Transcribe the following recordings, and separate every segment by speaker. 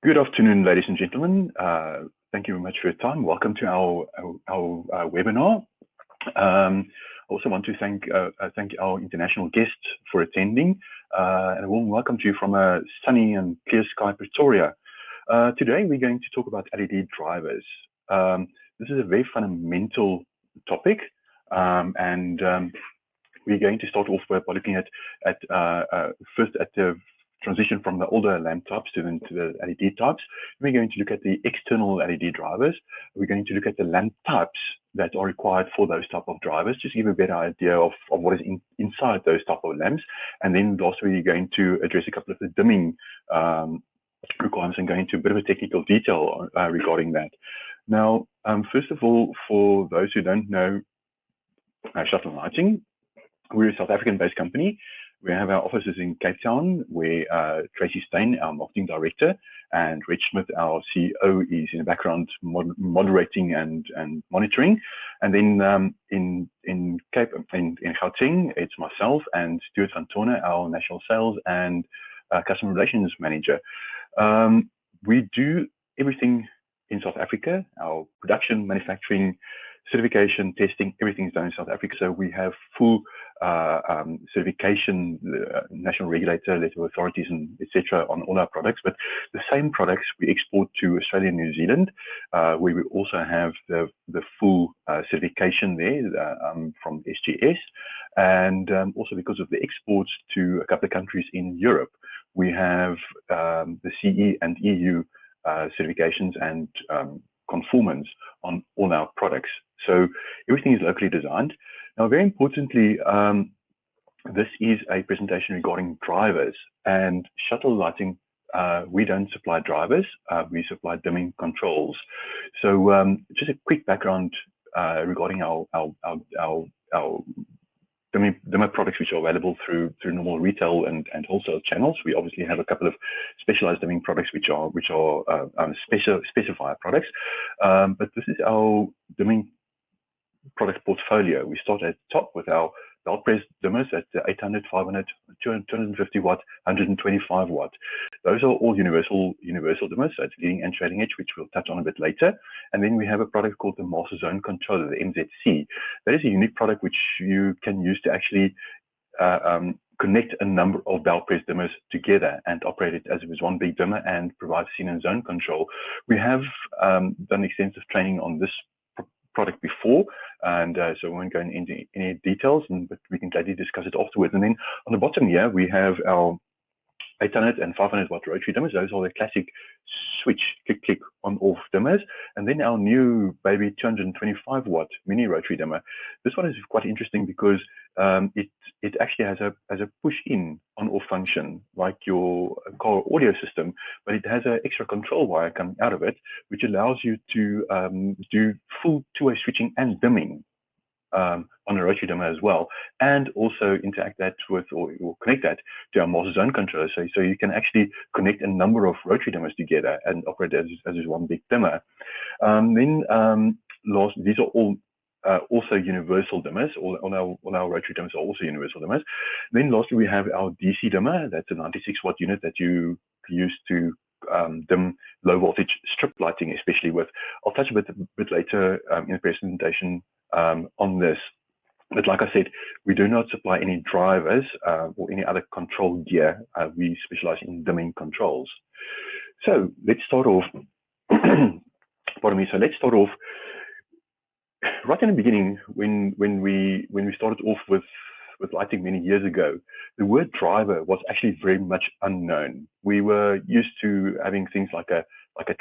Speaker 1: Good afternoon, ladies and gentlemen. Thank you very much for your time. Welcome to our webinar. I also want to thank our international guests for attending, and a warm welcome to you from a sunny and clear sky Pretoria. Today we're going to talk about LED drivers. This is a very fundamental topic, and we're going to start off by looking at first at the transition from the older lamp types to the LED types. We're going to look at the external LED drivers. We're going to look at the lamp types that are required for those type of drivers, just to give a better idea of what is inside those type of lamps. And then lastly, we're going to address a couple of the dimming requirements and go into a bit of a technical detail regarding that. Now, first of all, for those who don't know Shuttle Lighting, we're a South African-based company. We have our offices in Cape Town, where Tracy Steyn, our marketing director, and Rich Smith, our CEO, is in the background moderating and monitoring. And then in Gauteng, it's myself and Stuart van Torne, our national sales and customer relations manager. We do everything in South Africa. Our production, manufacturing, certification, testing, everything is done in South Africa. So we have full certification, national regulator, letter of authorities, and etc. on all our products. But the same products we export to Australia and New Zealand, where we also have the full certification there from SGS, and also because of the exports to a couple of countries in Europe, we have the CE and EU certifications and conformance on all our products. So everything is locally designed. Now, very importantly, this is a presentation regarding drivers, and Shuttle Lighting, we don't supply drivers, we supply dimming controls. So just a quick background regarding our dimmer products, which are available through normal retail and wholesale channels. We obviously have a couple of specialized dimming products, which are specifier products. But this is our dimming product portfolio. We start at the top with our belt press dimmers at 800, 500, 250 watt, 125 watt. Those are all universal dimmers, so it's leading and trailing edge, which we'll touch on a bit later. And then we have a product called the Master Zone Controller, the MZC. That is a unique product which you can use to actually connect a number of belt press dimmers together and operate it as one big dimmer and provide scene and zone control. We have done extensive training on this product before, and so we won't go into any details, but we can gladly discuss it afterwards. And then on the bottom here, we have our 800 and 500 watt rotary dimmers. Those are the classic switch, click, on off dimmers. And then our new baby 225 watt mini rotary dimmer. This one is quite interesting because it actually has a push in on off function like your car audio system, but it has an extra control wire coming out of it, which allows you to do full two-way switching and dimming on a rotary dimmer as well, and also interact that with or connect that to our Master Zone Controller. So you can actually connect a number of rotary dimmers together and operate as one big dimmer. These are all also universal dimmers. All our rotary dimmers are also universal dimmers. Then lastly, we have our DC dimmer. That's a 96 watt unit that you use to dim low voltage strip lighting, especially with. I'll touch a bit later in the presentation on this. But like I said, we do not supply any drivers or any other control gear. We specialize in dimming controls. So let's start off. Pardon me. So let's start off right in the beginning when we started off with lighting many years ago. The word driver was actually very much unknown. We were used to having things like a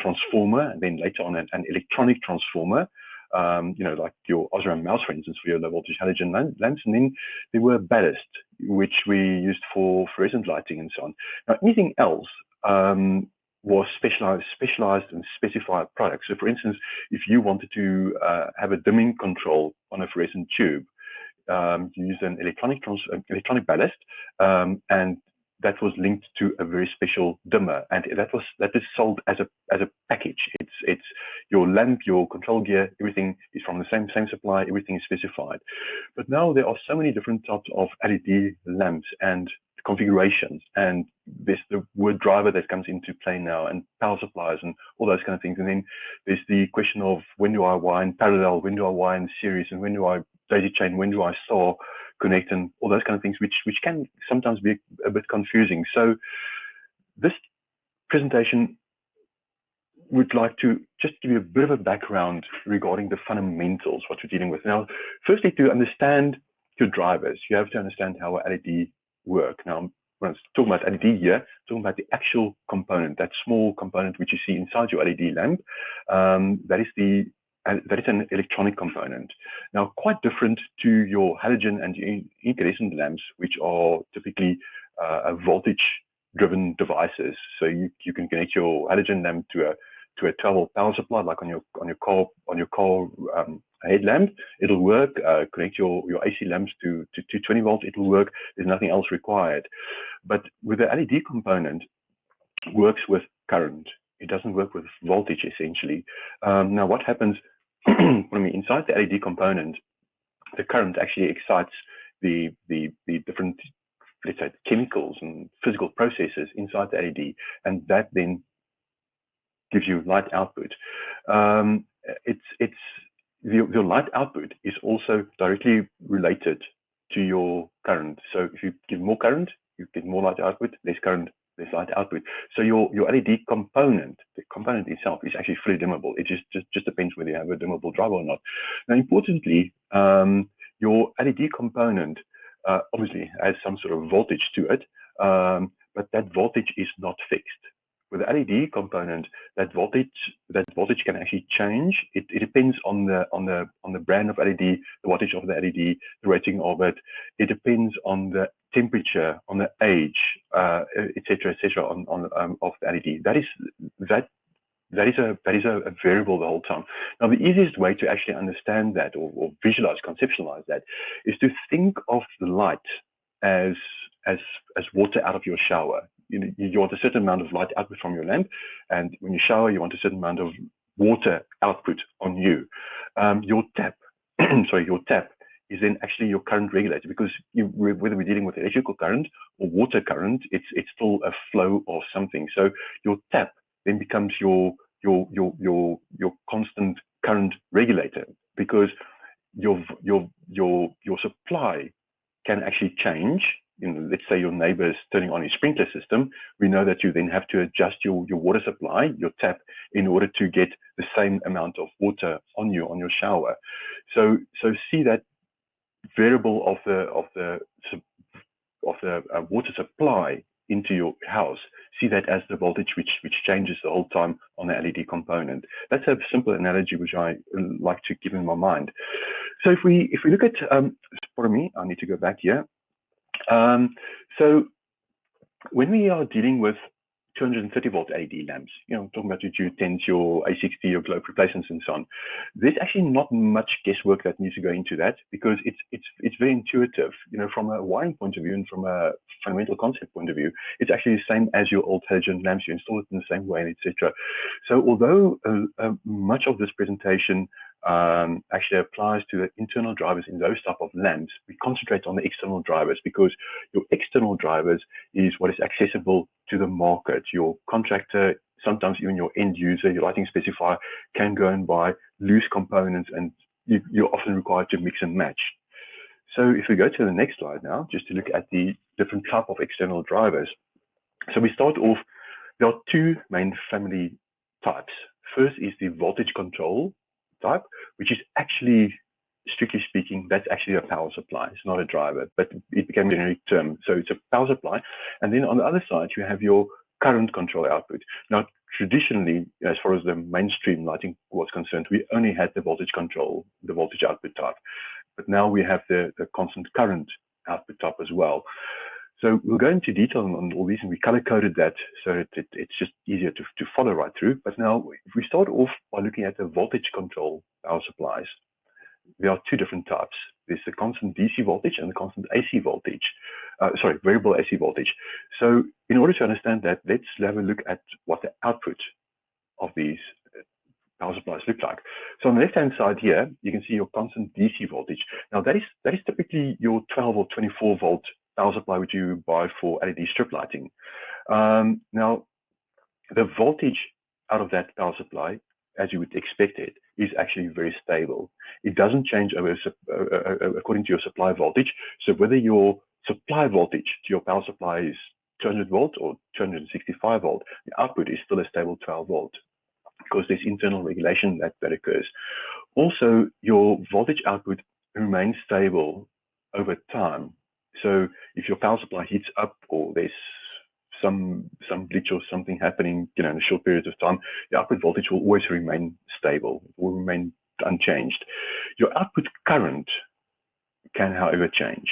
Speaker 1: transformer, and then later on an electronic transformer. Like your Osram mouse, for instance, for your low voltage halogen lamps, and then there were ballast, which we used for fluorescent lighting and so on. Now, anything else was specialized and specified products. So, for instance, if you wanted to have a dimming control on a fluorescent tube, you used an electronic ballast, and that was linked to a very special dimmer, and that is sold as a package. It's your lamp, your control gear, everything is from the same supply, everything is specified. But now there are so many different types of LED lamps, and configurations, and there's the word driver that comes into play now, and power supplies and all those kind of things. And then there's the question of when do I wire in parallel, when do I wire in series, and when do I daisy chain, when do I star connect, and all those kind of things, which can sometimes be a bit confusing. So this presentation would like to just give you a bit of a background regarding the fundamentals, what we're dealing with. Now, firstly, to understand your drivers, you have to understand how an LED work. Now, when I'm talking about LED here, I'm talking about the actual component, that small component which you see inside your LED lamp. That is an electronic component. Now, quite different to your halogen and incandescent lamps, which are typically voltage-driven devices. So you can connect your halogen lamp to a 12-volt power supply, like on your car headlamp, it'll work. Connect your AC lamps to 20 volts, it'll work. There's nothing else required. But with the LED component, it works with current. It doesn't work with voltage, essentially. Now, what happens inside the LED component, the current actually excites the different, let's say, chemicals and physical processes inside the LED, and that then gives you light output. Your light output is also directly related to your current. So if you give more current, you get more light output. Less current, less light output. So your LED component, the component itself, is actually fully dimmable. It just depends whether you have a dimmable driver or not. Now, importantly, your LED component obviously has some sort of voltage to it, but that voltage is not fixed. With the LED component, that voltage can actually change. It depends on the brand of LED, the wattage of the LED, the rating of it. It depends on the temperature, on the age, etc., of the LED. That is a variable the whole time. Now, the easiest way to actually understand that or visualize, conceptualize that, is to think of the light as water out of your shower. You want a certain amount of light output from your lamp, and when you shower, you want a certain amount of water output on you. Your tap, your tap is then actually your current regulator, because whether we're dealing with electrical current or water current, it's still a flow of something. So your tap then becomes your constant current regulator, because your supply can actually change. Let's say your neighbor is turning on his sprinkler system. We know that you then have to adjust your water supply, your tap, in order to get the same amount of water on your shower. So see that variable of the water supply into your house. See that as the voltage which changes the whole time on the LED component. That's a simple analogy which I like to keep in my mind. So if we look at, pardon me, I need to go back here. So when we are dealing with 230-volt LED lamps, talking about your G10s, your A60, your globe replacements, and so on, there's actually not much guesswork that needs to go into that, because it's very intuitive. From a wiring point of view and from a fundamental concept point of view, it's actually the same as your old halogen lamps. You install it in the same way, etc. So although much of this presentation actually applies to the internal drivers in those type of lamps, we concentrate on the external drivers, because your external drivers is what is accessible to the market. Your contractor, sometimes even your end user, your lighting specifier, can go and buy loose components, and you're often required to mix and match. So if we go to the next slide now, just to look at the different type of external drivers. So we start off, there are two main family types. First is the voltage control type, which is actually, strictly speaking, that's actually a power supply. It's not a driver, but it became a generic term. So it's a power supply. And then on the other side, you have your current control output. Now, traditionally, as far as the mainstream lighting was concerned, we only had the voltage control, the voltage output type. But now we have the constant current output type as well. So we'll go into detail on all these, and we color-coded that so that it's just easier to follow right through. But now, if we start off by looking at the voltage control power supplies, there are two different types. There's the constant DC voltage and the constant AC voltage. Variable AC voltage. So in order to understand that, let's have a look at what the output of these power supplies look like. So on the left-hand side here, you can see your constant DC voltage. Now that is typically your 12 or 24 volt power supply which you buy for LED strip lighting. Now, the voltage out of that power supply, as you would expect it, is actually very stable. It doesn't change according to your supply voltage. So whether your supply voltage to your power supply is 200 volt or 265 volt, the output is still a stable 12 volt because there's internal regulation that occurs. Also, your voltage output remains stable over time. So if your power supply heats up or there's some glitch or something happening, in a short period of time, the output voltage will always remain stable. It will remain unchanged. Your output current can, however, change.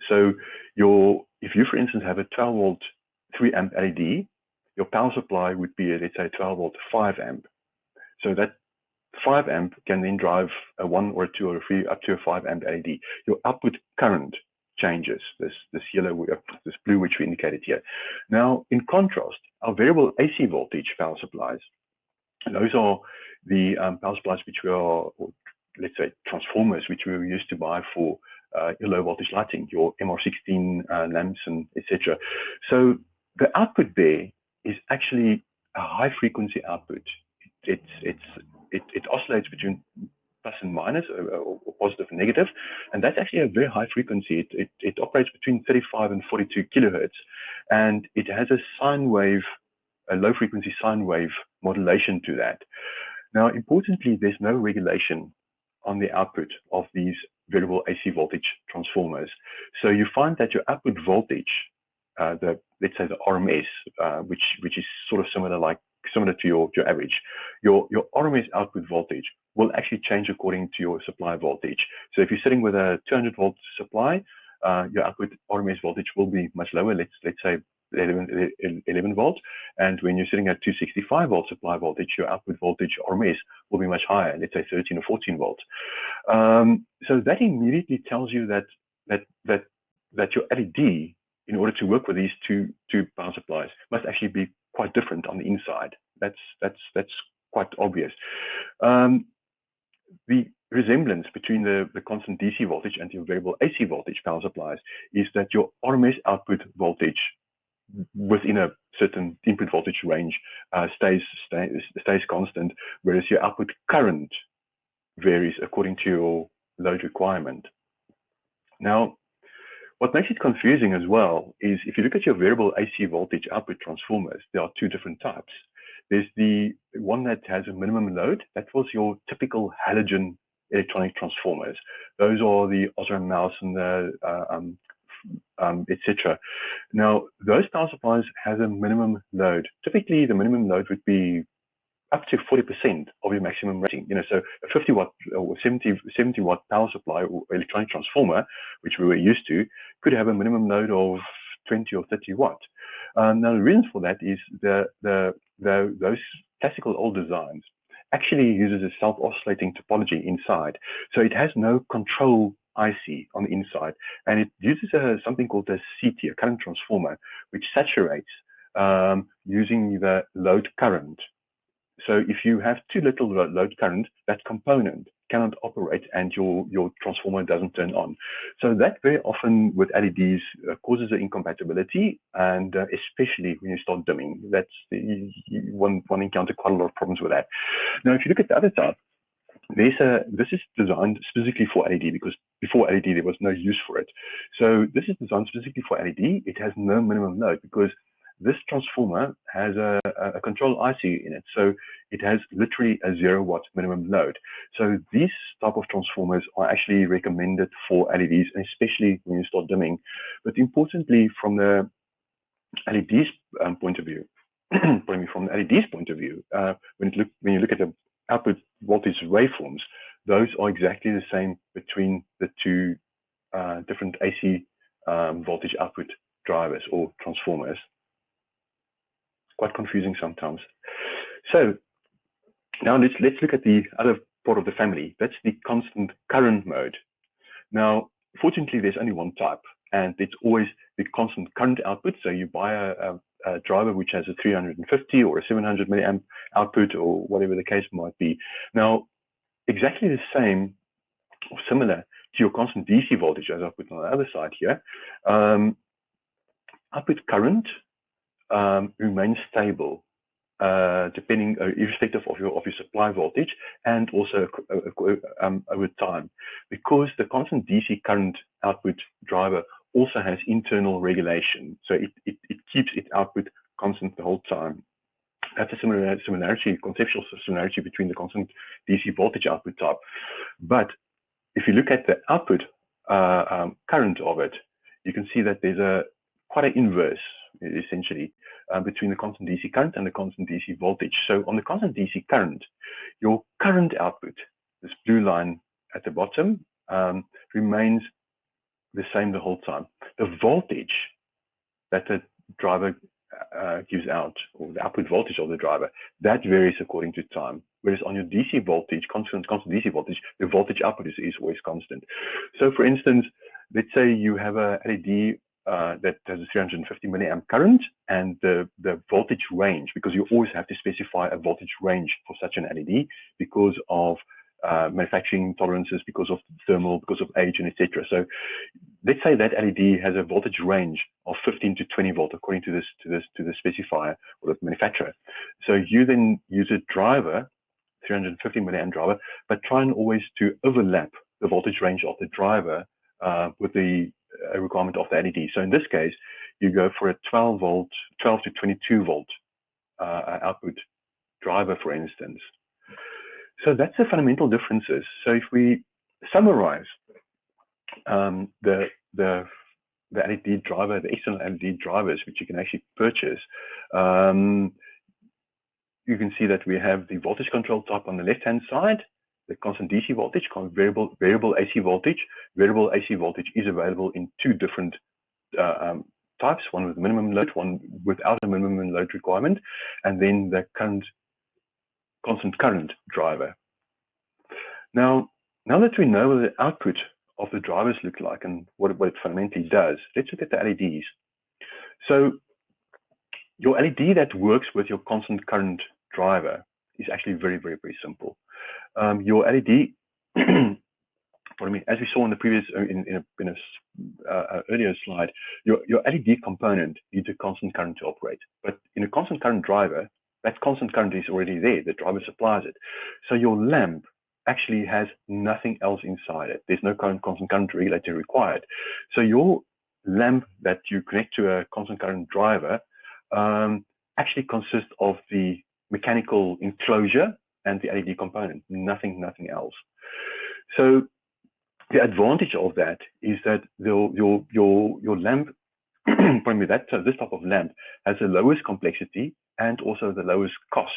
Speaker 1: So if you, for instance, have a 12 volt 3 amp LED, your power supply would be, let's say, 12 volt 5 amp. So that 5 amp can then drive a 1 or a 2 or a 3 up to a 5 amp LED. Your output current changes, this yellow, this blue, which we indicated here. Now, in contrast, our variable AC voltage power supplies, those are the power supplies which we are, or let's say transformers, which we were used to buy for your low voltage lighting, your MR16 lamps, and etc. So the output there is actually a high frequency output. It oscillates between plus and minus, or positive and negative, and that's actually a very high frequency. It operates between 35 and 42 kilohertz, and it has a sine wave, a low frequency sine wave modulation to that. Now, importantly, there's no regulation on the output of these variable AC voltage transformers. So you find that your output voltage, let's say the RMS, which is sort of similar to your average, your RMS output voltage will actually change according to your supply voltage. So if you're sitting with a 200 volt supply, your output RMS voltage will be much lower. Let's say 11 volts, and when you're sitting at 265 volt supply voltage, your output voltage RMS will be much higher, let's say 13 or 14 volts. So that immediately tells you that your LED, in order to work with these two power supplies, must actually be quite different on the inside. That's quite obvious. The resemblance between the constant DC voltage and your variable AC voltage power supplies is that your RMS output voltage within a certain input voltage range stays constant, whereas your output current varies according to your load requirement. Now, what makes it confusing as well is if you look at your variable AC voltage output transformers, there are two different types. There's the one that has a minimum load. That was your typical halogen electronic transformers. Those are the Osram Mouse and the etc. Now, those power supplies has a minimum load. Typically, the minimum load would be up to 40% of your maximum rating. So a 50 watt or 70 watt power supply or electronic transformer, which we were used to, could have a minimum load of 20 or 30 watt. Now, the reason for that is those classical old designs actually uses a self-oscillating topology inside. So it has no control IC on the inside, and it uses something called a CT, a current transformer, which saturates using the load current. So if you have too little load current, that component cannot operate and your transformer doesn't turn on. So that very often with LEDs causes an incompatibility, and especially when you start dimming, that's one encounter quite a lot of problems with that. Now, if you look at the other side, this is designed specifically for LED, because before LED there was no use for it. So this is designed specifically for LED. It has no minimum load because this transformer has a control IC in it, so it has literally a 0 watt minimum load. So these type of transformers are actually recommended for LEDs, and especially when you start dimming. But importantly, from the LEDs point of view, from the LEDs point of view, when you look at the output voltage waveforms, those are exactly the same between the two different AC voltage output drivers or transformers. Quite confusing sometimes. So now let's look at the other part of the family. That's the constant current mode. Now, fortunately, there's only one type, and it's always the constant current output. So you buy a driver which has a 350 or a 700 milliamp output, or whatever the case might be. Now, exactly the same or similar to your constant DC voltage, as I put on the other side here, output current remains stable, depending irrespective of your supply voltage, and also over time, because the constant DC current output driver also has internal regulation, so it keeps its output constant the whole time. That's a similarity, conceptual similarity between the constant DC voltage output type. But if you look at the output current of it, you can see that there's quite an inverse, essentially, between the constant DC current and the constant DC voltage. So on the constant DC current, your current output, this blue line at the bottom, remains the same the whole time. The voltage that the driver gives out, or the output voltage of the driver, that varies according to time. Whereas on your DC voltage, constant DC voltage, the voltage output is always constant. So for instance, let's say you have a LED that has a 350 milliamp current, and the voltage range, because you always have to specify a voltage range for such an LED because of manufacturing tolerances, because of thermal, because of age, and etc. So let's say that LED has a voltage range of 15 to 20 volt according to the specifier or the manufacturer. So you then use a driver, 350 milliamp driver, but try and always to overlap the voltage range of the driver with the requirement of the LED. So in this case, you go for a 12 to 22 volt output driver, for instance. So that's the fundamental differences. So if we summarize the LED driver, the external LED drivers, which you can actually purchase, you can see that we have the voltage control type on the left-hand side, the constant DC voltage, variable AC voltage. Variable AC voltage is available in two different types, one with minimum load, one without a minimum load requirement, and then the constant current driver. Now that we know what the output of the drivers look like and what it fundamentally does, let's look at the LEDs. So your LED that works with your constant current driver is actually very, very, very simple. Your LED, as we saw in the previous, in a earlier slide, your LED component needs a constant current to operate. But in a constant current driver, that constant current is already there. The driver supplies it. So your lamp actually has nothing else inside it. There's no constant current regulator required. So your lamp that you connect to a constant current driver actually consists of the mechanical enclosure and the LED component, nothing else. So the advantage of that is that your lamp, this type of lamp has the lowest complexity and also the lowest cost,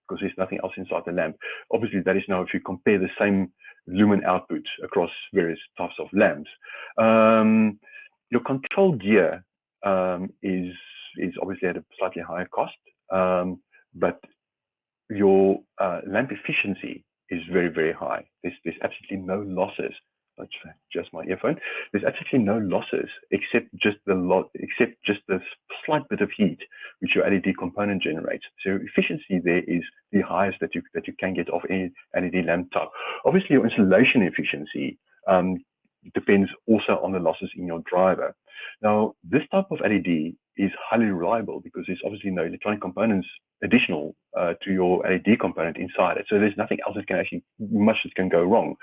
Speaker 1: because there's nothing else inside the lamp. Obviously, that is now if you compare the same lumen output across various types of lamps. Your control gear is obviously at a slightly higher cost, but your lamp efficiency is very, very high. There's absolutely no losses. Let's adjust my earphone. There's absolutely no losses except just the slight bit of heat which your LED component generates. So efficiency there is the highest that you can get off any LED lamp type. Obviously, your installation efficiency depends also on the losses in your driver. Now, this type of LED is highly reliable because there's obviously no electronic components additional to your LED component inside it. So there's nothing else that can actually, much that can go wrong.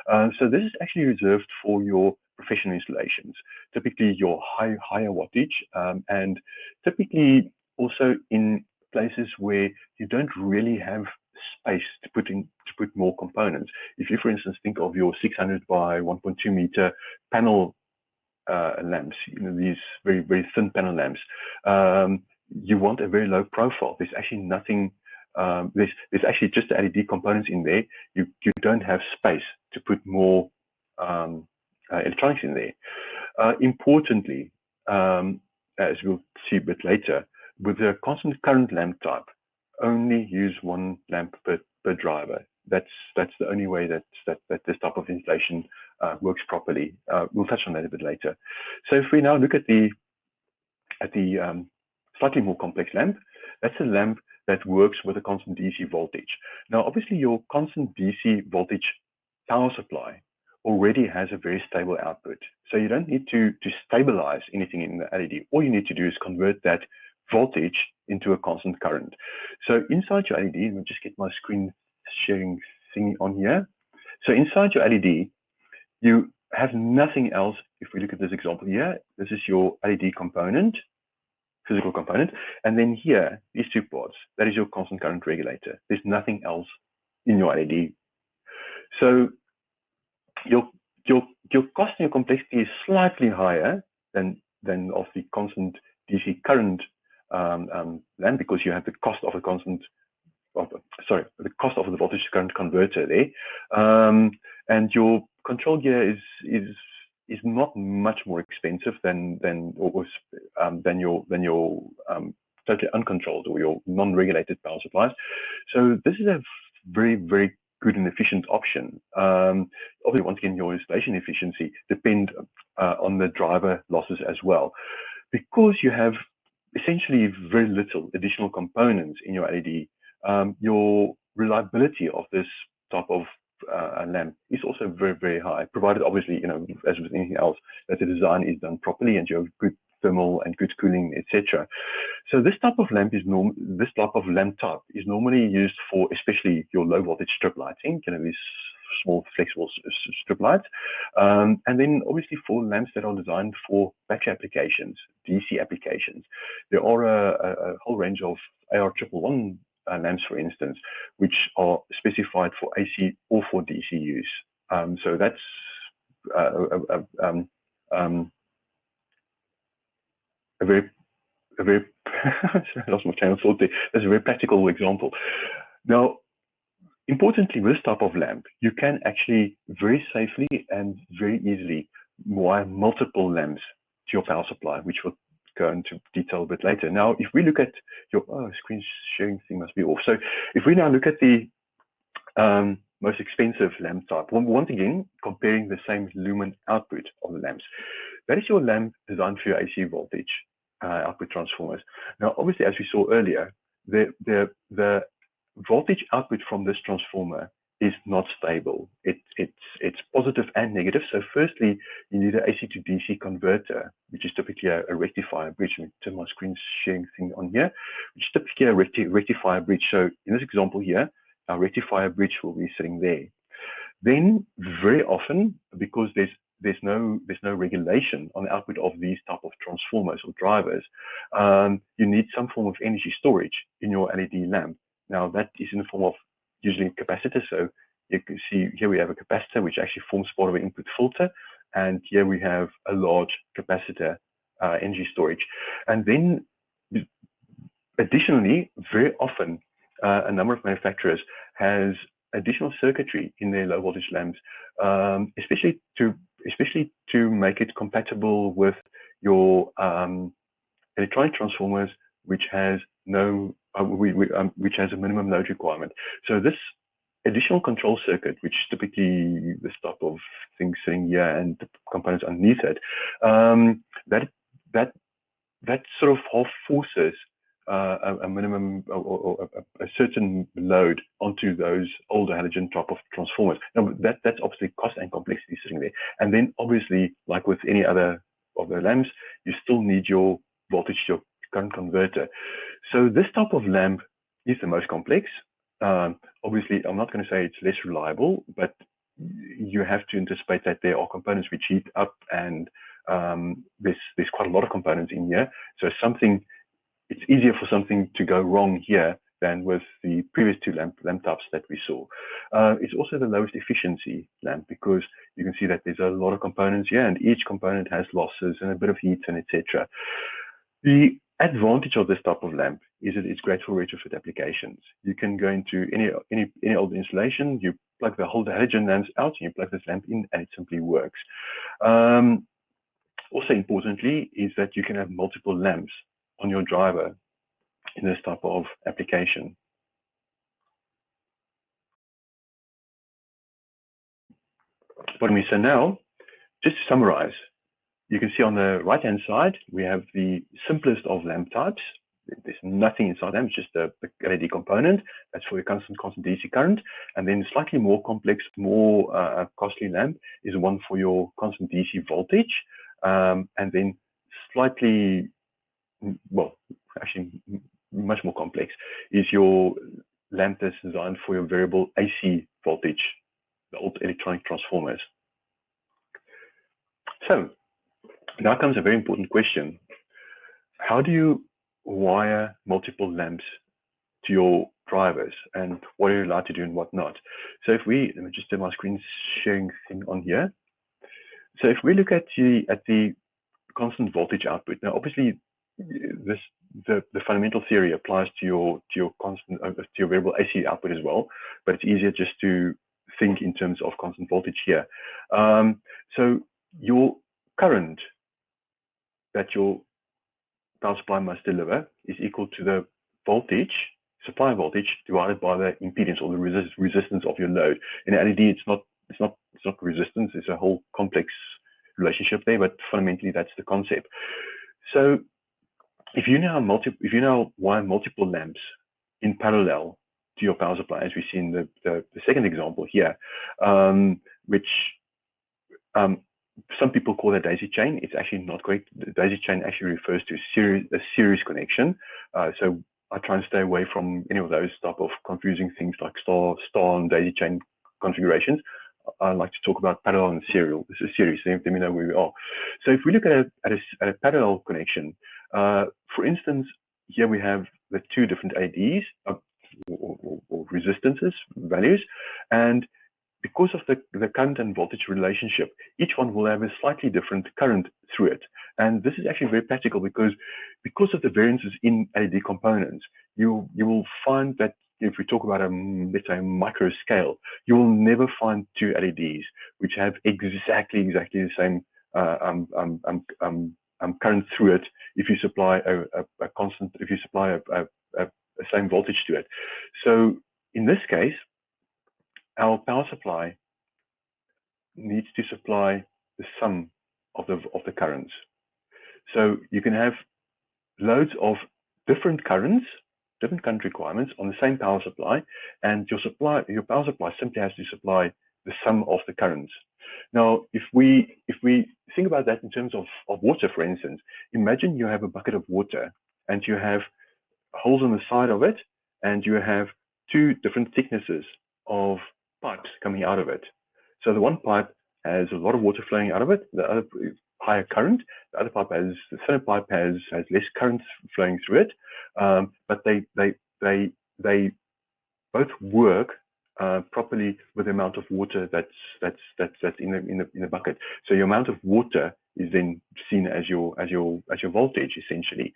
Speaker 1: So this is actually reserved for your professional installations, typically your higher wattage, and typically also in places where you don't really have space to put more components. If you, for instance, think of your 600 by 1.2 meter panel lamps, these very, very thin panel lamps, you want a very low profile. There's actually nothing, there's actually just the LED components in there. You don't have space to put more electronics in there. Importantly, as we'll see a bit later, with a constant current lamp type, only use one lamp per driver. That's the only way that this type of installation works properly. We'll touch on that a bit later. So if we now look at the slightly more complex lamp, that's a lamp that works with a constant DC voltage. Now, obviously, your constant DC voltage power supply already has a very stable output. So you don't need to stabilize anything in the LED. All you need to do is convert that voltage into a constant current. So inside your LED, let me just get my screen sharing thing on here. So inside your LED, you have nothing else. If we look at this example here, this is your LED component, physical component, and then here, these two parts, that is your constant current regulator. There's nothing else in your LED. So your cost and your complexity is slightly higher than of the constant DC current lamp, because you have the cost of a constant, the cost of the voltage to current converter there, and your control gear is not much more expensive than your totally uncontrolled or your non-regulated power supplies. So this is a very, very good and efficient option. Obviously, once again, your installation efficiency depends on the driver losses as well, because you have essentially very little additional components in your LED. Your reliability of this type of lamp is also very, very high, provided obviously, as with anything else, that the design is done properly and you have good thermal and good cooling, etc. So this type of lamp is this type of lamp type is normally used for especially your low voltage strip lighting, these small flexible strip lights, and then obviously for lamps that are designed for battery applications, DC applications. There are a whole range of AR111 lamps, for instance, which are specified for AC or for DC use. So that's a very sorry, I lost my train of thought there. That's a very practical example. Now, importantly, with this type of lamp, you can actually very safely and very easily wire multiple lamps to your power supply, which we'll go into detail a bit later. Now, if we look at your screen sharing thing must be off. So if we now look at the most expensive lamp type, once again, comparing the same lumen output of the lamps, that is your lamp designed for your AC voltage output transformers. Now, obviously, as we saw earlier, the voltage output from this transformer is not stable. It's positive and negative. So firstly, you need an AC to DC converter, which is typically a rectifier bridge. Let me turn my screen sharing thing on here, which is typically a rectifier bridge. So in this example here, our rectifier bridge will be sitting there. Then very often, because there's no regulation on the output of these type of transformers or drivers, you need some form of energy storage in your LED lamp. Now that is in the form of usually a capacitor. So you can see here we have a capacitor which actually forms part of an input filter, and here we have a large capacitor energy storage. And then additionally, very often a number of manufacturers has additional circuitry in their low voltage lamps, especially to make it compatible with your electronic transformers, which has which has a minimum load requirement. So this additional control circuit, which is typically this type of thing sitting here and the components underneath it, that sort of half forces a minimum or a certain load onto those older halogen type of transformers. Now that's obviously cost and complexity sitting there. And then obviously, like with any other of the lamps, you still need your voltage, your current converter. So this type of lamp is the most complex. Obviously, I'm not going to say it's less reliable, but you have to anticipate that there are components which heat up, and there's quite a lot of components in here. So it's easier for something to go wrong here than with the previous two lamp types that we saw. It's also the lowest efficiency lamp, because you can see that there's a lot of components here, and each component has losses and a bit of heat and etc. The advantage of this type of lamp is that it's great for retrofit applications. You can go into any old installation, you plug the whole halogen lamps out, and you plug this lamp in, and it simply works. Also importantly is that you can have multiple lamps on your driver in this type of application. What we say now, just to summarize, you can see on the right-hand side, we have the simplest of lamp types, There's nothing inside them. It's just the LED component. That's for your constant DC current. And then slightly more complex, more costly lamp is one for your constant DC voltage. And then slightly, well, actually much more complex is your lamp that's designed for your variable AC voltage, the old electronic transformers. So now comes a very important question. How do you wire multiple lamps to your drivers, and what are you allowed to do and what not? So if we, let me just do my screen sharing thing on here. So if we look at the constant voltage output, now obviously the fundamental theory applies to your constant to your variable AC output as well, but it's easier just to think in terms of constant voltage here. So your current that your power supply must deliver is equal to the voltage, supply voltage, divided by the impedance or the resistance of your load. In LED, it's not resistance. It's a whole complex relationship there, but fundamentally that's the concept. So if you now wire multiple lamps in parallel to your power supply, as we see in the second example here, which some people call a daisy chain. It's actually not correct. The daisy chain actually refers to a series connection. So I try and stay away from any of those type of confusing things like star and daisy chain configurations. I like to talk about parallel and serial. This is series. Let me know where we are. So if we look at a parallel connection, for instance, here we have the two different LEDs or resistances values, and because of the current and voltage relationship, each one will have a slightly different current through it. And this is actually very practical because of the variances in LED components, you will find that if we talk about let's say micro scale, you will never find two LEDs which have exactly the same current through it if you supply a constant, if you supply a same voltage to it. So in this case, our power supply needs to supply the sum of the currents. So you can have loads of different current requirements on the same power supply, and your power supply simply has to supply the sum of the currents. Now, if we think about that in terms of water, for instance, imagine you have a bucket of water and you have holes on the side of it, and you have two different thicknesses of pipes coming out of it. So the one pipe has a lot of water flowing out of it, the other higher current. The other pipe the thinner pipe has less current flowing through it. But they both work properly with the amount of water that's in the bucket. So your amount of water is then seen as your voltage essentially.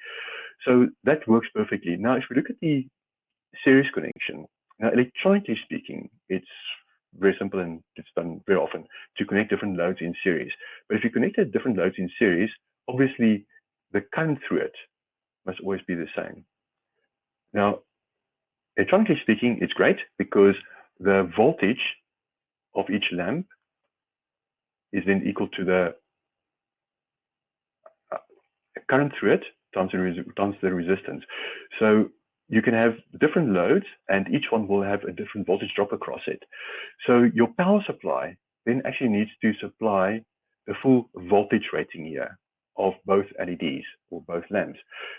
Speaker 1: So that works perfectly. Now, if we look at the series connection, now electronically speaking, it's very simple and it's done very often to connect different loads in series. But if you connected different loads in series, obviously the current through it must always be the same. Now, electronically speaking, it's great because the voltage of each lamp is then equal to the current through it times the resistance. So you can have different loads and each one will have a different voltage drop across it. So your power supply then actually needs to supply the full voltage rating here of both LEDs or both lamps,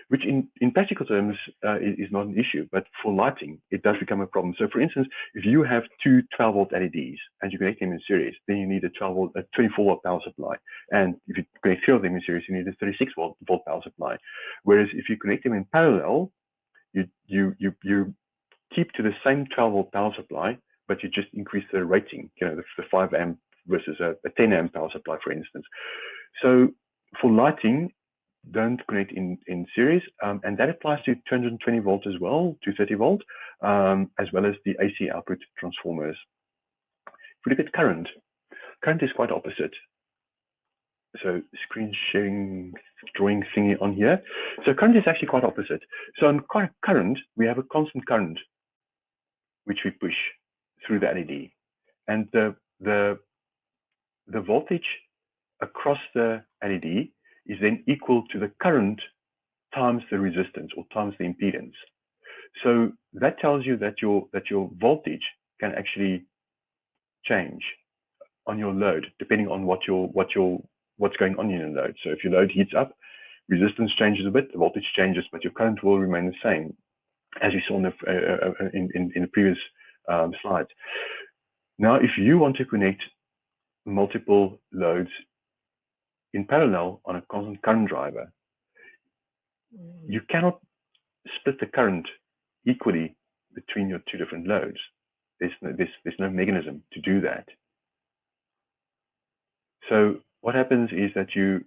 Speaker 1: which in practical terms is not an issue, but for lighting, it does become a problem. So for instance, if you have two 12-volt LEDs and you connect them in series, then you need a 24-watt power supply. And if you connect three of them in series, you need a 36-volt power supply. Whereas if you connect them in parallel, you keep to the same 12-volt power supply, but you just increase the rating, the 5 amp versus a 10 amp power supply, for instance. So for lighting, don't connect in series, and that applies to 220 volt as well, 230 volt, as well as the AC output transformers. If we look at current is quite opposite. So screen sharing drawing thingy on here. So current is actually quite opposite. So on current, we have a constant current which we push through the LED, and the voltage across the LED is then equal to the current times the resistance or times the impedance. So that tells you that your voltage can actually change on your load depending on what's going on in your load. So if your load heats up, resistance changes a bit, the voltage changes, but your current will remain the same, as you saw in the previous slides. Now, if you want to connect multiple loads in parallel on a constant current driver, you cannot split the current equally between your two different loads. There's no mechanism to do that. So what happens is that you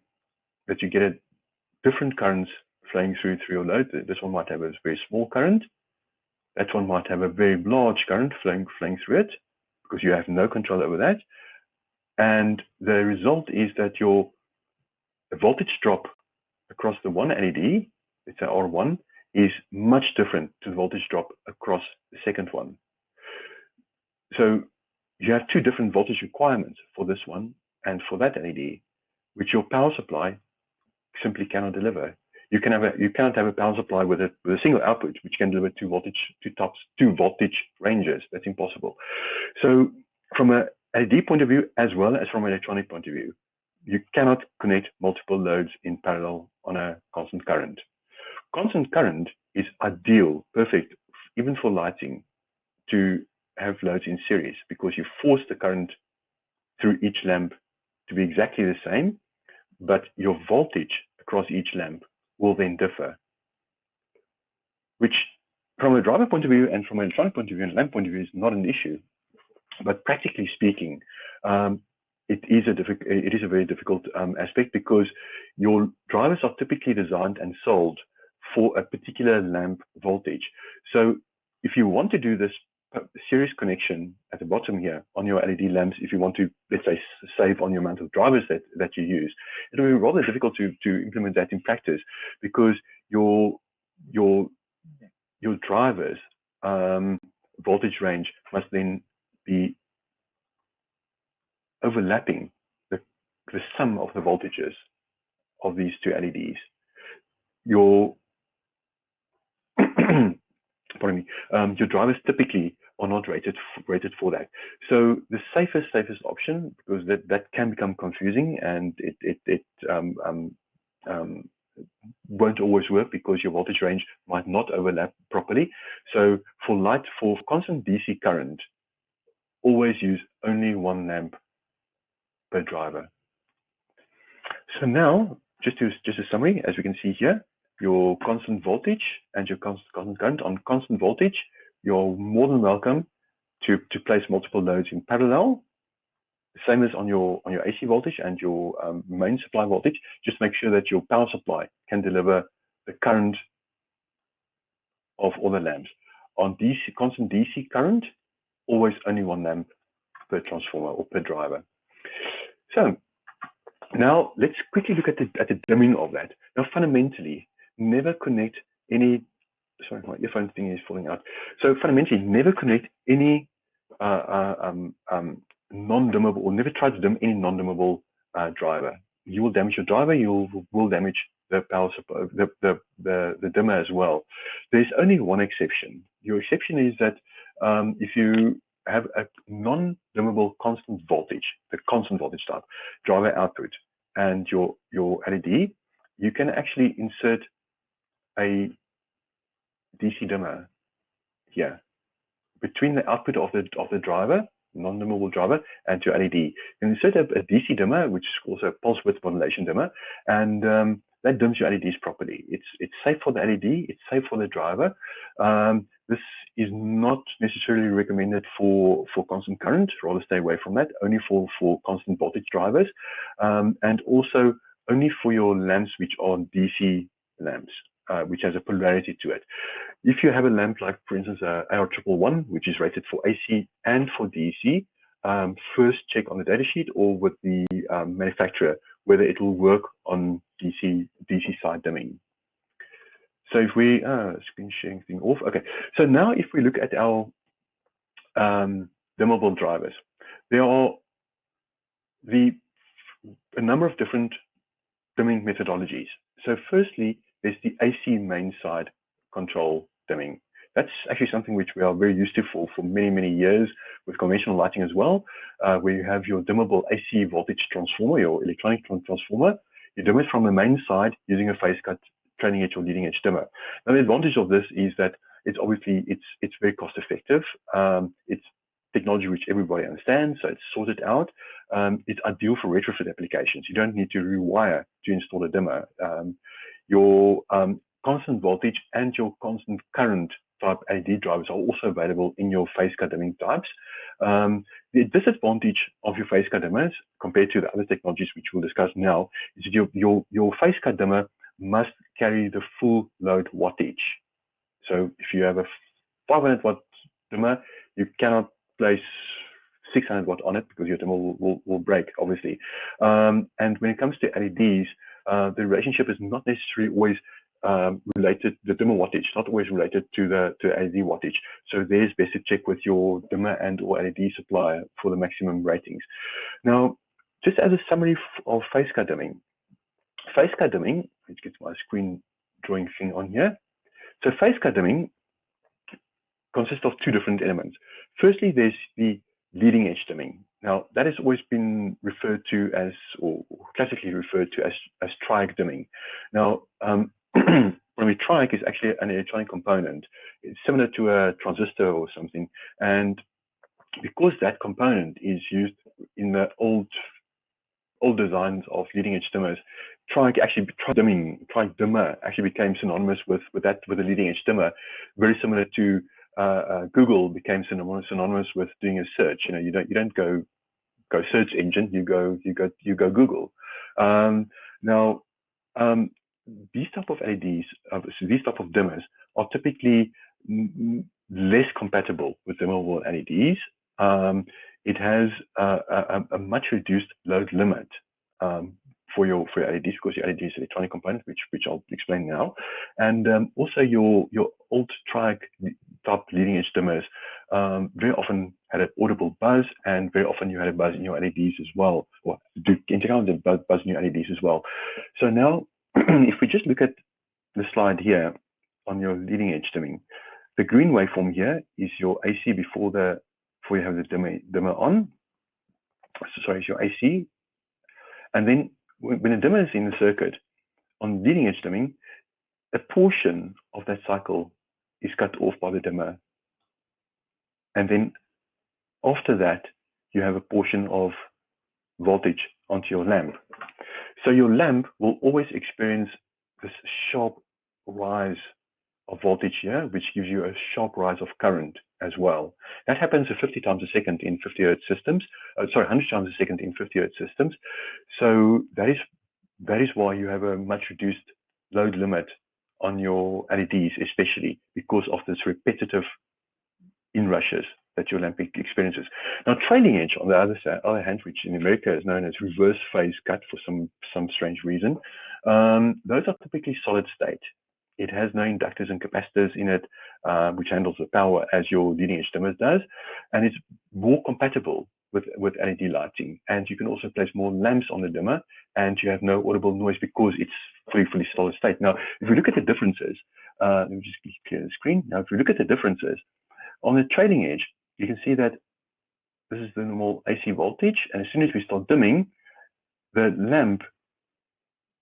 Speaker 1: get a different currents flowing through your load. This one might have a very small current. That one might have a very large current flowing through it, because you have no control over that. And the result is that your voltage drop across the one LED, let's say R1, is much different to the voltage drop across the second one. So you have two different voltage requirements for this one and for that LED, which your power supply simply cannot deliver. You cannot have a power supply with a single output which can deliver two voltage ranges. That's impossible. So from a LED point of view, as well as from an electronic point of view, you cannot connect multiple loads in parallel on a constant current. Constant current is ideal, perfect, even for lighting, to have loads in series, because you force the current through each lamp to be exactly the same, but your voltage across each lamp will then differ, which from a driver point of view and from an electronic point of view and lamp point of view is not an issue. But practically speaking, it is a very difficult aspect, because your drivers are typically designed and sold for a particular lamp voltage. So if you want to do this series connection at the bottom here on your LED lamps, if you want to, let's say, save on the amount of drivers that you use, it will be rather difficult to implement that in practice, because your drivers voltage range must then be overlapping the sum of the voltages of these two LEDs. Your pardon me, your drivers typically are not rated for that. So the safest option, because that can become confusing, and it won't always work, because your voltage range might not overlap properly. So for constant DC current, always use only one lamp per driver. So now, just a summary, as we can see here, your constant voltage and your constant current. On constant voltage, you're more than welcome to place multiple loads in parallel, the same as on your AC voltage and your main supply voltage. Just make sure that your power supply can deliver the current of all the lamps. On constant DC current, always only one lamp per transformer or per driver. So now let's quickly look at the dimming of that. Now, fundamentally, never connect any, sorry, my earphone thing is falling out. So fundamentally, never connect any non-dimmable, or never try to dim any non-dimmable driver. You will damage your driver, you will damage the power supply, the dimmer as well. There's only one exception. Your exception is that if you have a non-dimmable constant voltage, the constant voltage type driver output, and your LED, you can actually insert a DC dimmer here between the output of the driver, non-dimmable driver, and your LED. You can insert a DC dimmer, which is also a pulse width modulation dimmer, and that dims your LEDs properly. It's safe for the LED, it's safe for the driver. This is not necessarily recommended for constant current, rather stay away from that, only for constant voltage drivers, and also only for your lamps which are DC lamps, which has a polarity to it. If you have a lamp like, for instance, AR111, which is rated for AC and for DC, first check on the datasheet or with the manufacturer whether it will work on DC side dimming. So if we screen sharing thing off, okay. So now if we look at our dimmable drivers, there are a number of different dimming methodologies. So firstly, there's the AC main side control dimming. That's actually something which we are very used to for many, many years with conventional lighting as well, where you have your dimmable AC voltage transformer, your electronic transformer. You dim it from the main side using a phase cut trailing edge or leading edge dimmer. Now, the advantage of this is that it's obviously it's very cost effective. It's technology which everybody understands, so it's sorted out. It's ideal for retrofit applications. You don't need to rewire to install a dimmer. Your constant voltage and your constant current type LED drivers are also available in your phase cut dimming types. The disadvantage of your phase cut dimmers compared to the other technologies which we'll discuss now is that your phase cut dimmer must carry the full load wattage. So if you have a 500 watt dimmer, you cannot place 600 watt on it because your dimmer will break, obviously. And when it comes to LEDs, the relationship is not necessarily always related, the dimmer wattage, not always related to the LED wattage. So there's best to check with your dimmer and or LED supplier for the maximum ratings. Now, just as a summary of phase cut dimming. Phase cut dimming, let's get my screen drawing thing on here. So phase cut dimming consists of two different elements. Firstly, there's the leading edge dimming. Now, that has always been referred to as, or classically referred to as triac dimming. Now, triac is actually an electronic component. It's similar to a transistor or something. And because that component is used in the old designs of leading edge dimmers, triac dimmer actually became synonymous with the leading edge dimmer, very similar to Google became synonymous with doing a search. You don't go search engine, you go Google. Now, these type of LEDs, these type of dimmers are typically less compatible with dimmable LEDs. It has a much reduced load limit for your LEDs, because your LED is an electronic component, which I'll explain now. And also your old triac type leading edge dimmers very often had an audible buzz, and very often you had a buzz in your LEDs as well, or encountered buzz in your LEDs as well. So now, if we just look at the slide here on your leading edge dimming, the green waveform here is your AC before you have the dimmer on. So sorry, it's your AC. And then when a dimmer is in the circuit, on leading edge dimming, a portion of that cycle is cut off by the dimmer. And then after that, you have a portion of voltage onto your lamp. So your lamp will always experience this sharp rise of voltage here, which gives you a sharp rise of current as well. That happens 50 times a second in 50 Hertz systems. 100 times a second in 50 Hertz systems. So that is why you have a much reduced load limit on your LEDs, especially because of this repetitive inrushes that your lamp experiences. Now, trailing edge, on the other hand, which in America is known as reverse phase cut for some strange reason, those are typically solid state. It has no inductors and capacitors in it, which handles the power as your leading edge dimmers does, and it's more compatible with LED lighting. And you can also place more lamps on the dimmer, and you have no audible noise because it's fully solid state. Now, if we look at the differences, let me just clear the screen. Now, if we look at the differences on the trailing edge, you can see that this is the normal AC voltage, and as soon as we start dimming, the lamp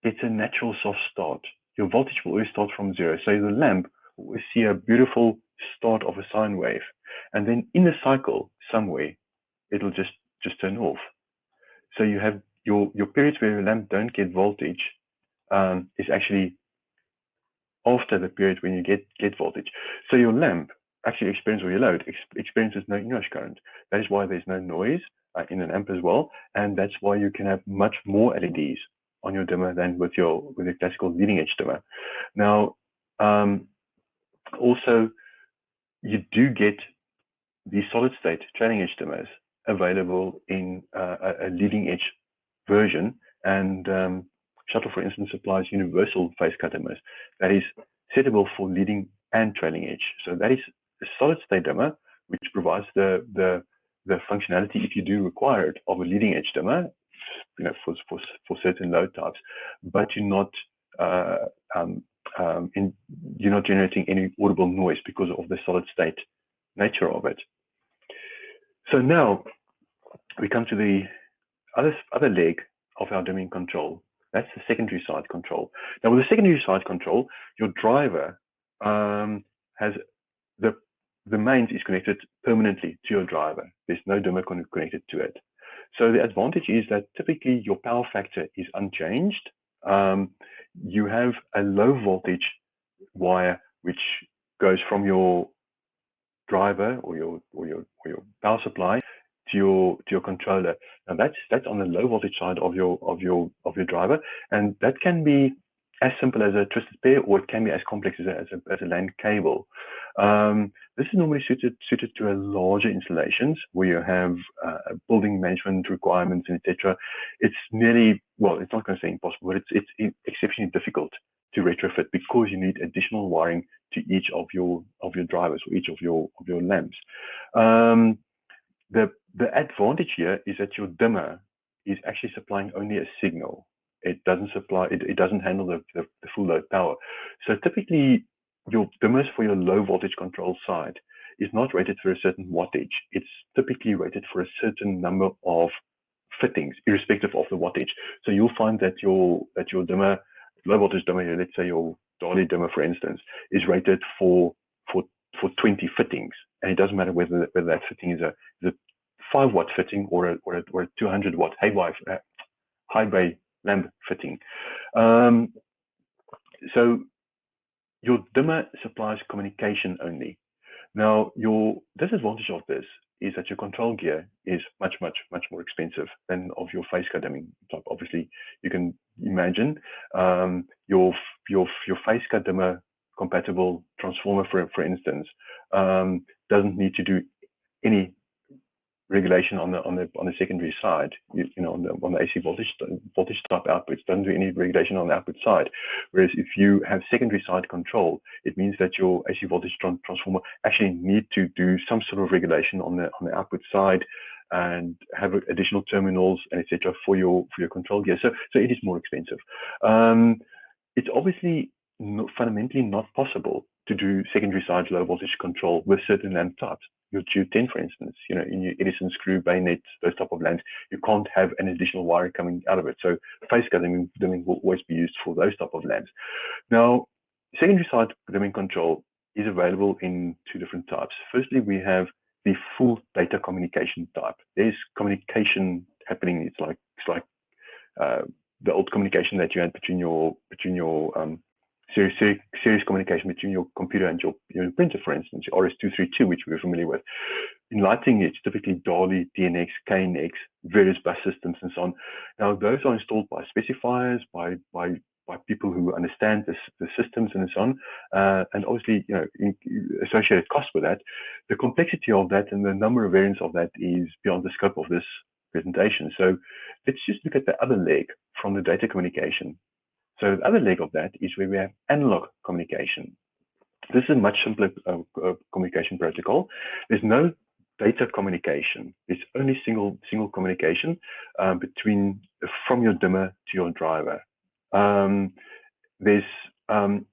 Speaker 1: gets a natural soft start. Your voltage will always start from zero. So the lamp will always see a beautiful start of a sine wave. And then in the cycle, somewhere, it'll just turn off. So you have your periods where your lamp don't get voltage is actually after the period when you get voltage. So your lamp actually experiences, or your load experiences no inrush current. That is why there's no noise in an amp as well. And that's why you can have much more LEDs on your dimmer than with your classical leading edge dimmer. Now, also, you do get the solid state trailing edge dimmers available in a leading edge version, and Shuttle, for instance, supplies universal phase cut dimmers that is settable for leading and trailing edge. So that is a solid state dimmer, which provides the functionality, if you do require it, of a leading edge dimmer, for certain load types, but you're not you're not generating any audible noise because of the solid state nature of it. So now we come to the other leg of our dimming control. That's the secondary side control. Now with the secondary side control, your driver has the mains is connected permanently to your driver. There's no dimmer connected to it. So the advantage is that typically your power factor is unchanged. You have a low voltage wire which goes from your driver or your power supply to your controller. Now that's on the low voltage side of your driver, and that can be as simple as a twisted pair, or it can be as complex as a LAN cable. This is normally suited to a larger installations where you have building management requirements, etc. It's nearly, well, it's not going to say impossible, but it's exceptionally difficult to retrofit because you need additional wiring to each of your drivers or each of your lamps. The advantage here is that your dimmer is actually supplying only a signal. It doesn't supply, it doesn't handle the full load power. So typically your dimmers for your low voltage control side is not rated for a certain wattage. It's typically rated for a certain number of fittings, irrespective of the wattage. So you'll find that your dimmer, low voltage dimmer, let's say your Dolly dimmer, for instance, is rated for 20 fittings, and it doesn't matter whether that fitting is a 5-watt fitting or a 200-watt high bay lamp fitting. So your dimmer supplies communication only. Now, your disadvantage of this is that your control gear is much more expensive than of your phase cut dimming type. Obviously, you can imagine your phase cut dimmer compatible transformer, for instance, doesn't need to do any regulation on the secondary side, on the AC voltage type outputs. Doesn't do any regulation on the output side. Whereas if you have secondary side control, it means that your AC voltage transformer actually need to do some sort of regulation on the output side and have additional terminals and etc. for your control gear. So it is more expensive. It's obviously fundamentally not possible to do secondary side low voltage control with certain lamp types. Your G10, for instance, in your Edison screw bayonets, those type of lamps, you can't have an additional wire coming out of it. So phase cut dimming will always be used for those type of lamps. Now, secondary side dimming control is available in 2 different types. Firstly, we have the full data communication type. There's communication happening. It's like the old communication that you had between your serious communication between your computer and your printer, for instance, your RS-232, which we're familiar with. In lighting, it's typically Dolly, DNX, KNX, various bus systems, and so on. Now, those are installed by specifiers, by people who understand the systems and so on, and obviously, associated costs with that. The complexity of that and the number of variants of that is beyond the scope of this presentation. So let's just look at the other leg from the data communication. So the other leg of that is where we have analog communication. This is a much simpler communication protocol. There's no data communication. It's only single communication from your dimmer to your driver. There's 3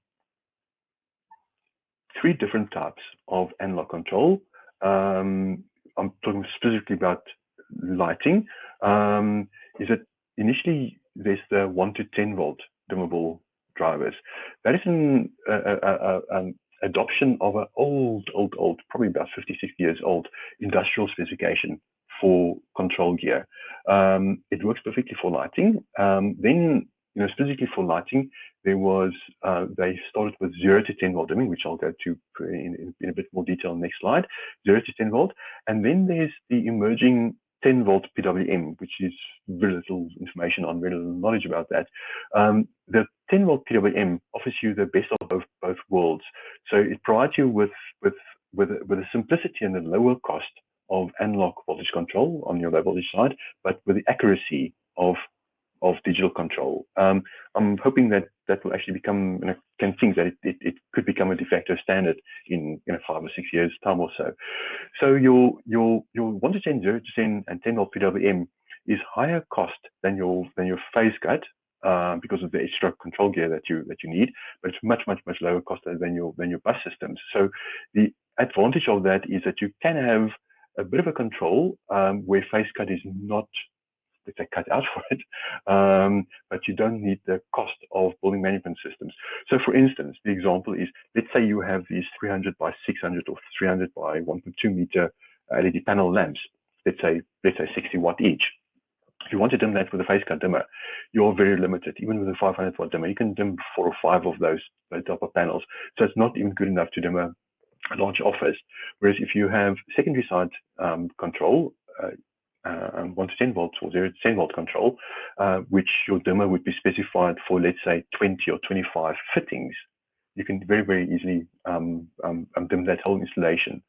Speaker 1: different types of analog control. I'm talking specifically about lighting. Is that initially there's the 1 to 10 volt dimmable drivers. That is an adoption of an old, probably about 50, 60 years old industrial specification for control gear. It works perfectly for lighting. Then, specifically for lighting, there was they started with 0 to 10 volt dimming, which I'll go to in a bit more detail next slide. 0 to 10 volt, and then there's the emerging 10 volt PWM, which is very little information on, very little knowledge about that. The 10 volt PWM offers you the best of both worlds. So it provides you with the simplicity and the lower cost of analog voltage control on your low voltage side, but with the accuracy of digital control. I'm hoping that will actually become, can think that it could become a de facto standard in 5 or 6 years time or so. So your 1 to 10, 0 to 10, and 10 volt PWM is higher cost than your phase cut because of the extra control gear that you need, but it's much lower cost than your bus systems. So the advantage of that is that you can have a bit of a control where phase cut is not, let's say, cut out for it, but you don't need the cost of building management systems. So for instance, the example is, let's say you have these 300 by 600 or 300 by 1.2 meter LED panel lamps, let's say 60 watt each. If you want to dim that with a phase cut dimmer, you're very limited. Even with a 500 watt dimmer, you can dim 4 or 5 of those type of panels. So it's not even good enough to dim a large office. Whereas if you have secondary side control, 1 to 10 volts or 0 to 10 volt control, which your dimmer would be specified for, let's say, 20 or 25 fittings, you can very easily dim that whole installation.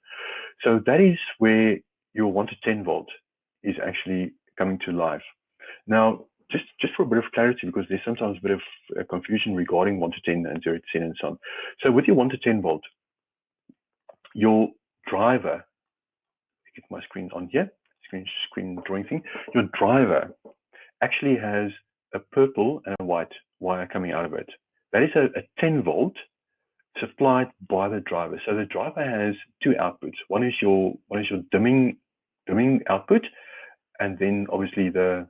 Speaker 1: So that is where your 1 to 10 volt is actually coming to life. Now, just for a bit of clarity, because there's sometimes a bit of confusion regarding 1 to 10 and 0 to 10 and so on. So with your 1 to 10 volt, your driver, get my screen on here, screen drawing thing, your driver actually has a purple and a white wire coming out of it. That is a 10 volt supplied by the driver. So the driver has 2 outputs. One is your dimming output, and then obviously the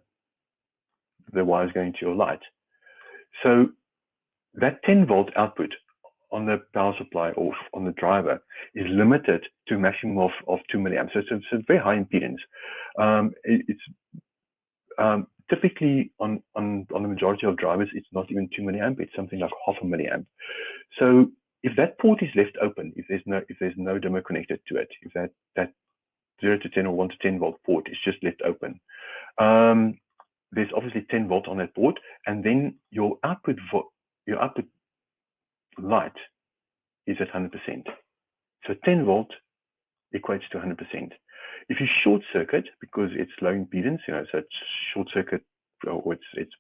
Speaker 1: wires going to your light. So that 10 volt output on the power supply or on the driver is limited to a maximum of 2 milliamps. So it's a very high impedance. It's typically on the majority of drivers, it's not even 2 milliamp. It's something like half a milliamp. So if that port is left open, if there's no dimmer connected to it, if that 0 to 10 or 1 to 10 volt port is just left open, there's obviously 10 volt on that port, and then your output light is at 100%. So 10 volt equates to 100%. If you short circuit, because it's low impedance, so it's short circuit, or it's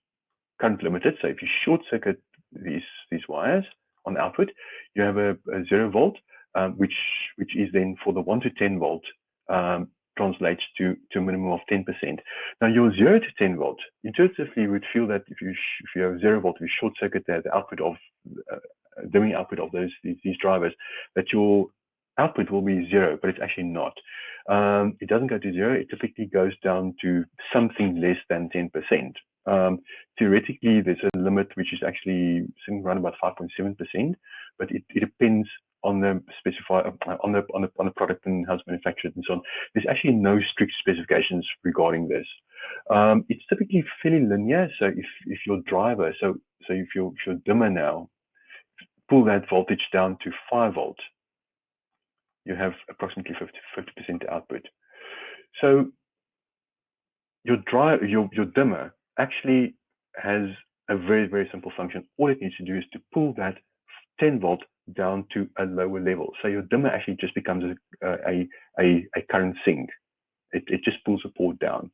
Speaker 1: current limited. So if you short circuit these wires on the output, you have a 0 volt, which is then for the 1 to 10 volt, translates to a minimum of 10%. Now your 0 to 10 volt, intuitively would feel that if you have 0 volt, if you short circuit the output of dimming output of these drivers, that your output will be 0, but it's actually not. It doesn't go to 0. It typically goes down to something less than 10%. Theoretically, there's a limit which is actually something around about 5.7%, but it depends on the on the product and how it's manufactured and so on. There's actually no strict specifications regarding this. It's typically fairly linear. So if your driver, so if your dimmer now, pull that voltage down to 5 volts, you have approximately 50% output. So your dimmer actually has a very simple function. All it needs to do is to pull that 10 volt down to a lower level. So your dimmer actually just becomes a current sink. It just pulls the port down.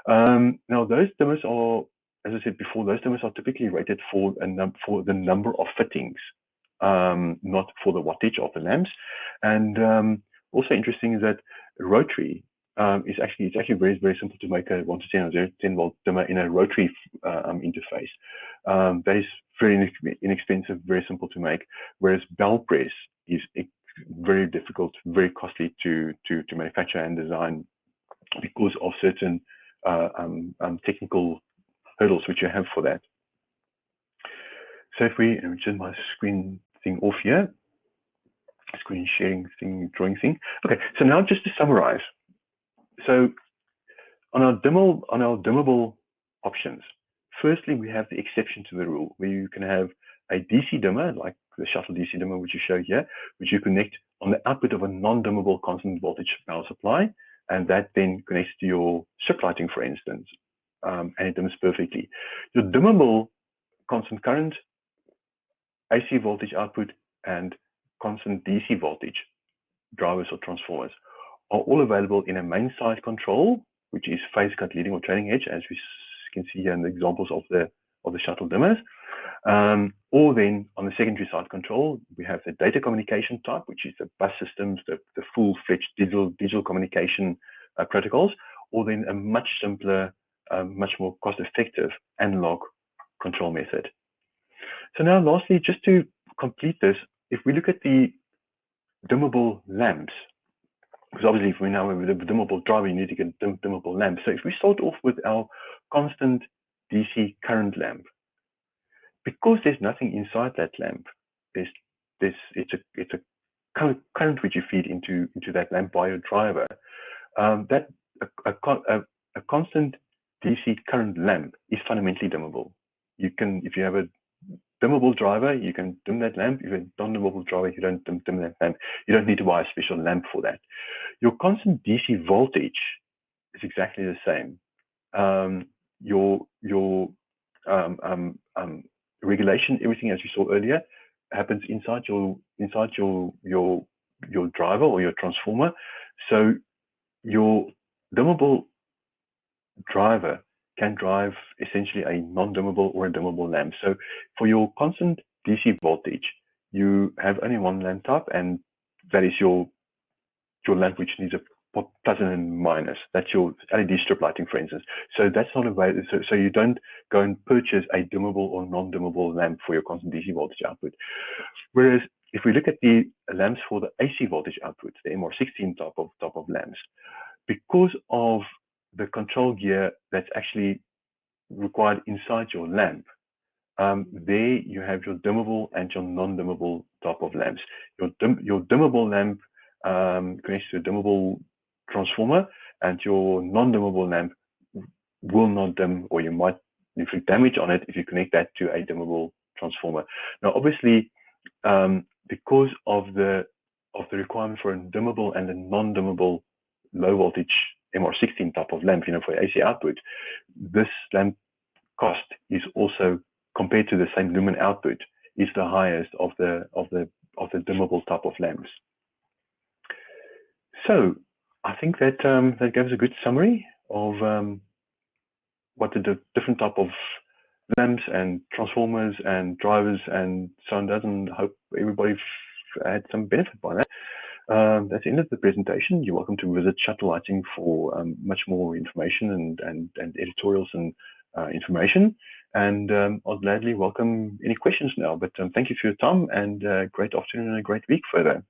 Speaker 1: Now those dimmers are, as I said before, those dimmers are typically rated for the number of fittings, not for the wattage of the lamps. And also interesting is that rotary is actually very simple to make a 1 to 10 or 0 to 10 volt dimmer in a rotary interface. That is very inexpensive, very simple to make, whereas bell press is very difficult, very costly to manufacture and design because of certain technical hurdles which you have for that. So if we turn my screen thing off here, screen sharing thing, drawing thing. Okay, so now just to summarize. So on our dimmable options, firstly, we have the exception to the rule, where you can have a DC dimmer, like the Shuttle DC dimmer, which you show here, which you connect on the output of a non-dimmable constant voltage power supply, and that then connects to your strip lighting, for instance, and it dims perfectly. Your dimmable constant current, AC voltage output, and constant DC voltage drivers or transformers are all available in a main side control, which is phase cut, leading, or trailing edge, as we can see here in the examples of the Shuttle dimmers. Or then on the secondary side control, we have the data communication type, which is the bus systems, the full-fledged digital communication protocols, or then a much simpler, much more cost-effective analog control method. So now lastly, just to complete this, if we look at the dimmable lamps, because obviously if we now have a dimmable driver, you need to get dimmable lamps. So if we start off with our constant DC current lamp, because there's nothing inside that lamp, it's a current which you feed into that lamp by your driver. That a constant DC current lamp is fundamentally dimmable. You can, if you have a dimmable driver, you can dim that lamp. If you have a non-dimmable driver, you don't dim that lamp. You don't need to buy a special lamp for that. Your constant DC voltage is exactly the same. Your regulation, everything as you saw earlier, happens inside your driver or your transformer. So your dimmable driver can drive essentially a non-dimmable or a dimmable lamp. So for your constant DC voltage, you have only one lamp type, and that is your lamp which needs a plus and minus. That's your LED strip lighting, for instance. So that's not a way. So you don't go and purchase a dimmable or non-dimmable lamp for your constant DC voltage output. Whereas if we look at the lamps for the AC voltage output, the MR16 type of lamps, because of the control gear that's actually required inside your lamp, there you have your dimmable and your non-dimmable type of lamps. Your dimmable lamp connects to a dimmable transformer, and your non-dimmable lamp will not dim, or you might inflict damage on it if you connect that to a dimmable transformer. Now, obviously, because of the requirement for a dimmable and a non-dimmable low voltage MR16 type of lamp, for AC output, this lamp cost is also, compared to the same lumen output, is the highest of the dimmable type of lamps. So I think that that gives a good summary of what the different type of lamps and transformers and drivers and so on does, and hope everybody had some benefit by that. That's the end of the presentation. You're welcome to visit Shuttle Lighting for much more information and editorials and information. And I'll gladly welcome any questions now. But thank you for your time, and great afternoon and a great week further.